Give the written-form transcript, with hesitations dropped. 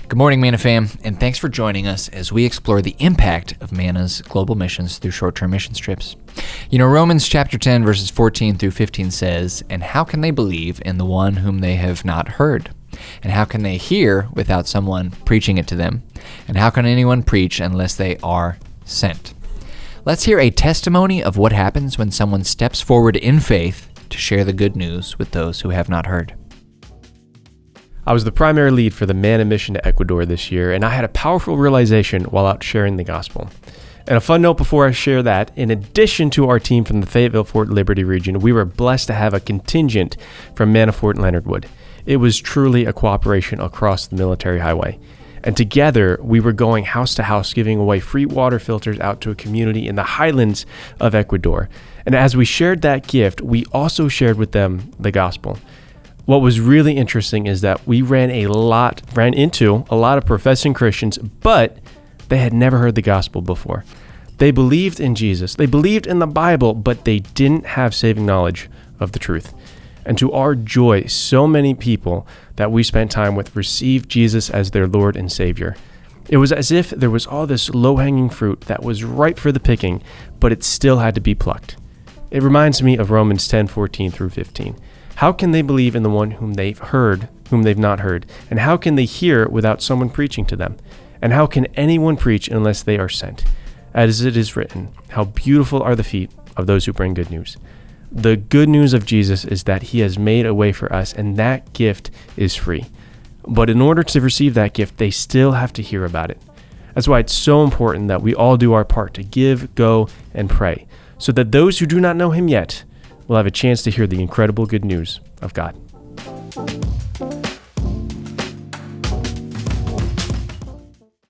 Good morning, Manna fam, and thanks for joining us as we explore the impact of Manna's global missions through short-term mission trips. Romans chapter 10, verses 14 through 15 says, "And how can they believe in the one whom they have not heard? And how can they hear without someone preaching it to them? And how can anyone preach unless they are sent?" Let's hear a testimony of what happens when someone steps forward in faith to share the good news with those who have not heard. I was the primary lead for the Manna mission to Ecuador this year, and I had a powerful realization while out sharing the gospel. And a fun note before I share that, in addition to our team from the Fayetteville Fort Liberty region, we were blessed to have a contingent from Manna Fort and Leonard Wood. It was truly a cooperation across the military highway. And together, we were going house to house, giving away free water filters out to a community in the highlands of Ecuador. And as we shared that gift, we also shared with them the gospel. What was really interesting is that we ran into a lot of professing Christians, but they had never heard the gospel before. They believed in Jesus, they believed in the Bible, but they didn't have saving knowledge of the truth. And to our joy, so many people that we spent time with received Jesus as their Lord and Savior. It was as if there was all this low-hanging fruit that was ripe for the picking, but it still had to be plucked. It reminds me of Romans 10:14 through 15. How can they believe in the one whom they've not heard? And how can they hear without someone preaching to them? And how can anyone preach unless they are sent? As it is written, how beautiful are the feet of those who bring good news. The good news of Jesus is that he has made a way for us, and that gift is free. But in order to receive that gift, they still have to hear about it. That's why it's so important that we all do our part to give, go, and pray, so that those who do not know him yet will have a chance to hear the incredible good news of God.